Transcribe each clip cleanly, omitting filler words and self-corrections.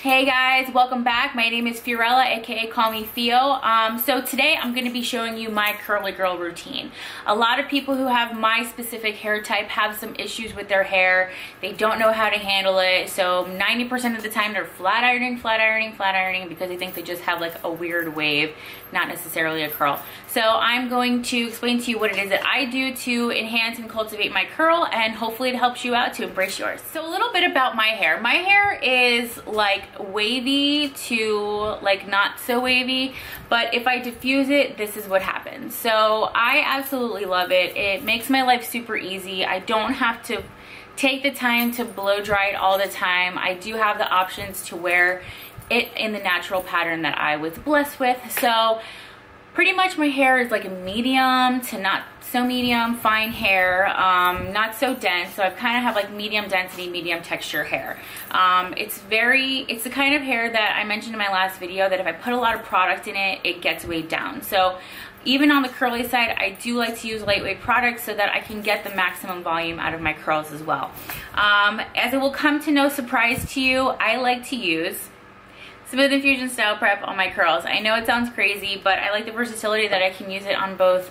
Hey guys, welcome back. My name is Fiorella, aka call me Fio. So today I'm going to be showing you my curly girl routine. A lot of people who have my specific hair type have some issues with their hair. They don't know how to handle it. So 90% of the time they're flat ironing because they think they just have like a weird wave, not necessarily a curl. So I'm going to explain to you what it is that I do to enhance and cultivate my curl, and hopefully it helps you out to embrace yours. So a little bit about my hair. My hair is like wavy to like not so wavy, but if I diffuse it, this is what happens. So I absolutely love it. It makes my life super easy. I don't have to take the time to blow dry it all the time. I do have the options to wear it in the natural pattern that I was blessed with. So pretty much my hair is like a medium to not so medium fine hair, not so dense. So I kind of have like medium density, medium texture hair. It's the kind of hair that I mentioned in my last video that if I put a lot of product in it, it gets weighed down. So even on the curly side, I do like to use lightweight products so that I can get the maximum volume out of my curls as well. As it will come to no surprise to you, I like to use Smooth Infusion Style Prep on my curls. I know it sounds crazy, but I like the versatility that I can use it on both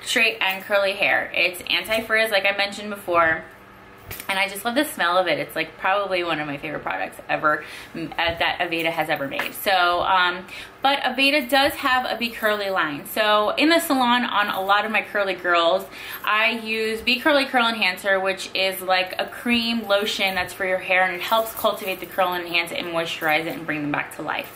straight and curly hair. It's anti-frizz, like I mentioned before, and I just love the smell of it. It's like probably one of my favorite products ever that Aveda has ever made. So, but Aveda does have a Be Curly line. So in the salon on a lot of my curly girls, I use Be Curly Curl Enhancer, which is like a cream lotion that's for your hair, and it helps cultivate the curl and enhance it and moisturize it and bring them back to life.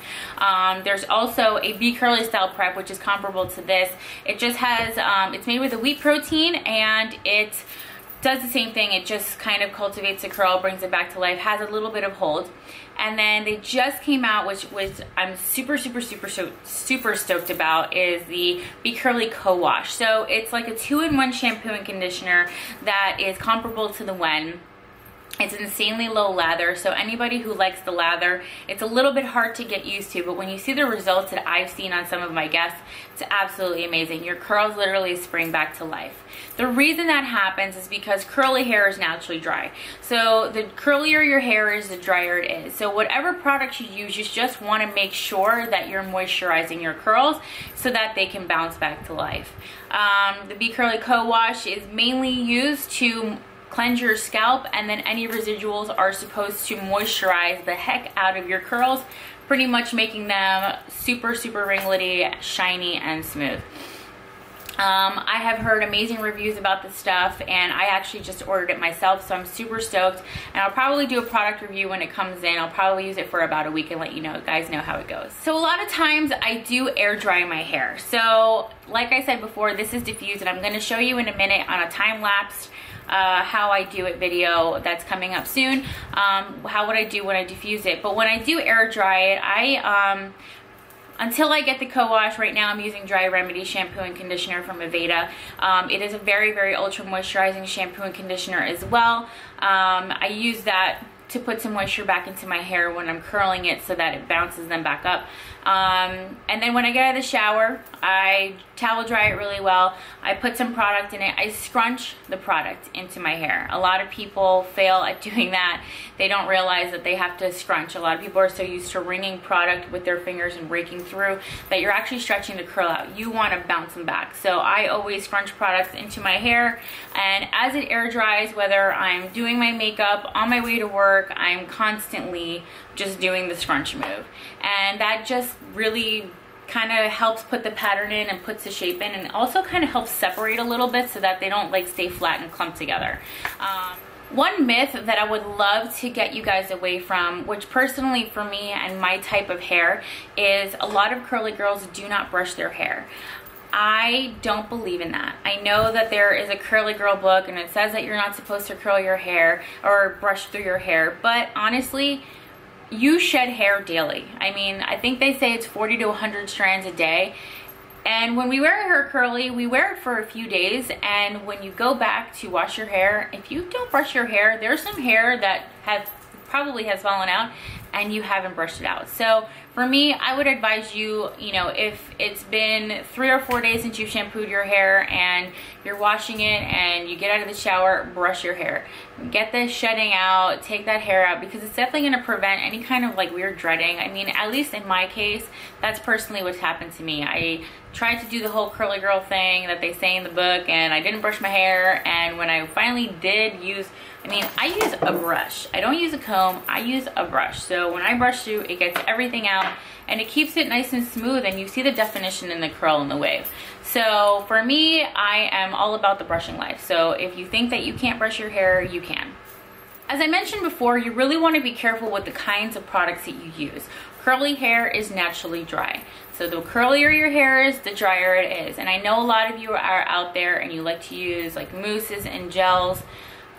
There's also a Be Curly Style Prep, which is comparable to this. It just has, it's made with a wheat protein, and it does the same thing. It just kind of cultivates the curl, brings it back to life, has a little bit of hold. And then they just came out, which I'm super stoked about, is the Be Curly Co-Wash. So it's like a 2-in-1 shampoo and conditioner that is comparable to the Wen. It's insanely low lather, so anybody who likes the lather, it's a little bit hard to get used to, but when you see the results that I've seen on some of my guests, it's absolutely amazing. Your curls literally spring back to life. The reason that happens is because curly hair is naturally dry. So the curlier your hair is, the drier it is. So whatever product you use, you just want to make sure that you're moisturizing your curls so that they can bounce back to life. The Be Curly Co-Wash is mainly used to cleanse your scalp, and then any residuals are supposed to moisturize the heck out of your curls, pretty much making them super ringlety, shiny, and smooth. I have heard amazing reviews about this stuff, and I actually just ordered it myself, so I'm super stoked, and I'll probably do a product review when it comes in. I'll probably use it for about a week and let you guys know how it goes. So a lot of times I do air dry my hair. So like I said before, this is diffused, and I'm going to show you in a minute on a time-lapse how I do it video that's coming up soon, how would I do when I diffuse it. But when I do air dry it, until I get the co-wash, right now I'm using Dry Remedy shampoo and conditioner from Aveda. It is a very ultra moisturizing shampoo and conditioner as well. I use that to put some moisture back into my hair when I'm curling it so that it bounces them back up. And then when I get out of the shower, I towel dry it really well. I put some product in it. I scrunch the product into my hair. A lot of people fail at doing that. They don't realize that they have to scrunch. A lot of people are so used to wringing product with their fingers and raking through that you're actually stretching the curl out. You want to bounce them back. So I always scrunch products into my hair, and as it air dries, whether I'm doing my makeup, on my way to work, I'm constantly just doing the scrunch move. And that just really kind of helps put the pattern in and puts the shape in, and also kind of helps separate a little bit so that they don't like stay flat and clump together. One myth that I would love to get you guys away from, which personally for me and my type of hair, is a lot of curly girls do not brush their hair. I don't believe in that. I know that there is a curly girl book and it says that you're not supposed to curl your hair or brush through your hair, but honestly, you shed hair daily. I mean, I think they say it's 40 to 100 strands a day. And when we wear our hair curly, we wear it for a few days, and when you go back to wash your hair, if you don't brush your hair, there's some hair that probably has fallen out, and you haven't brushed it out. So for me, I would advise you, you know, if it's been 3 or 4 days since you've shampooed your hair and you're washing it and you get out of the shower, brush your hair. Get the shedding out, take that hair out, because it's definitely going to prevent any kind of like weird dreading. I mean, at least in my case, that's personally what's happened to me. I tried to do the whole curly girl thing that they say in the book, and I didn't brush my hair, and when I finally did use, I mean, I use a brush. I don't use a comb, I use a brush. So when I brush through, it gets everything out and it keeps it nice and smooth, and you see the definition in the curl and the wave. So for me, I am all about the brushing life. So if you think that you can't brush your hair, you can. As I mentioned before, you really want to be careful with the kinds of products that you use. Curly hair is naturally dry. So the curlier your hair is, the drier it is. And I know a lot of you are out there and you like to use like mousses and gels.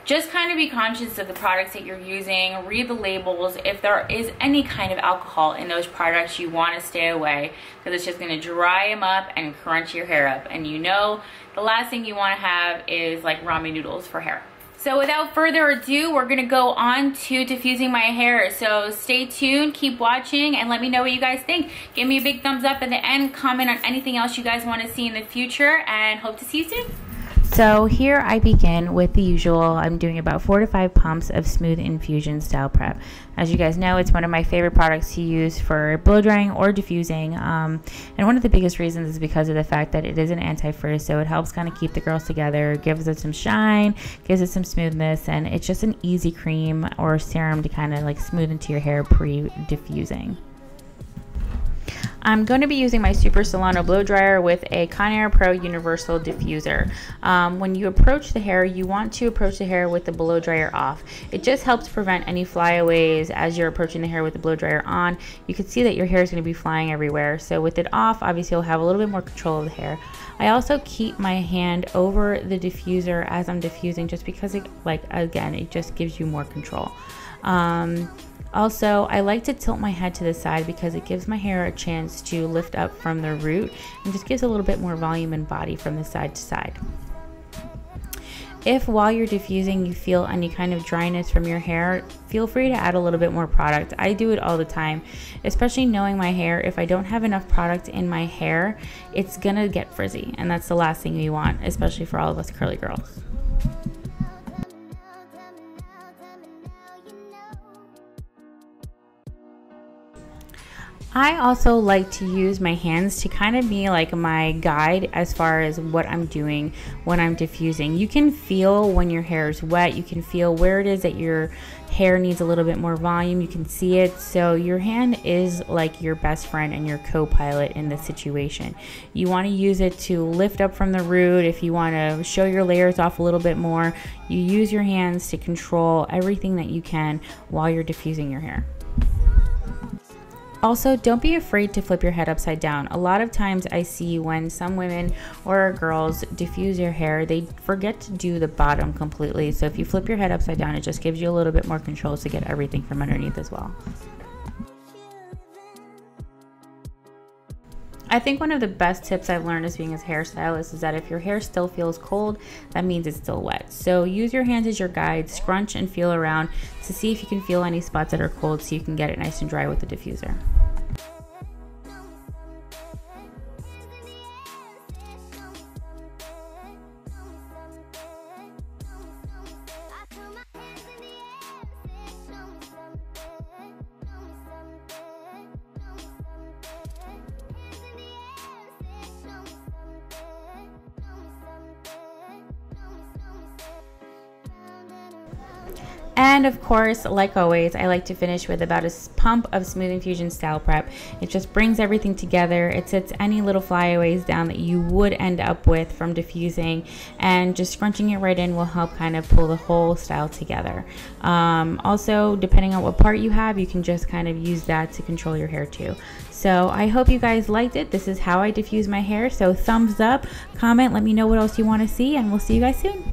Just kind of be conscious of the products that you're using. Read the labels. If there is any kind of alcohol in those products, you want to stay away, because it's just going to dry them up and crunch your hair up. And you know, the last thing you want to have is like ramen noodles for hair. So without further ado, we're going to go on to diffusing my hair. So stay tuned, keep watching, and let me know what you guys think. Give me a big thumbs up at the end, comment on anything else you guys want to see in the future, and hope to see you soon. So here I begin with the usual. I'm doing about 4 to 5 pumps of Smooth Infusion Style Prep. As you guys know, it's one of my favorite products to use for blow drying or diffusing. And one of the biggest reasons is because of the fact that it is an anti-frizz, so it helps kind of keep the curls together, gives it some shine, gives it some smoothness, and it's just an easy cream or serum to kind of like smooth into your hair pre-diffusing. I'm going to be using my SuperSolano Blowdryer with a Conair Pro Universal Diffuser. When you approach the hair, you want to approach the hair with the blow dryer off. It just helps prevent any flyaways as you're approaching the hair with the blow dryer on. You can see that your hair is going to be flying everywhere. So with it off, obviously you'll have a little bit more control of the hair. I also keep my hand over the diffuser as I'm diffusing, just because it, like, again, it just gives you more control. Also, I like to tilt my head to the side because it gives my hair a chance to lift up from the root and just gives a little bit more volume and body from the side to side. If while you're diffusing you feel any kind of dryness from your hair, feel free to add a little bit more product. I do it all the time, especially knowing my hair. If I don't have enough product in my hair, it's gonna get frizzy, and that's the last thing you want, especially for all of us curly girls. I also like to use my hands to kind of be like my guide as far as what I'm doing when I'm diffusing. You can feel when your hair is wet, you can feel where it is that your hair needs a little bit more volume, you can see it. So your hand is like your best friend and your co-pilot in this situation. You want to use it to lift up from the root. If you want to show your layers off a little bit more, you use your hands to control everything that you can while you're diffusing your hair. Also, don't be afraid to flip your head upside down. A lot of times I see when some women or girls diffuse their hair, they forget to do the bottom completely. So if you flip your head upside down, it just gives you a little bit more control to get everything from underneath as well. I think one of the best tips I've learned as being a hairstylist is that if your hair still feels cold, that means it's still wet. So use your hands as your guide, scrunch and feel around to see if you can feel any spots that are cold so you can get it nice and dry with the diffuser. And of course, like always, I like to finish with about a pump of Smooth Infusion Style Prep. It just brings everything together. It sets any little flyaways down that you would end up with from diffusing, and just scrunching it right in will help kind of pull the whole style together. Also, depending on what part you have, you can just kind of use that to control your hair too. So I hope you guys liked it. This is how I diffuse my hair. So thumbs up, comment, let me know what else you want to see, and we'll see you guys soon.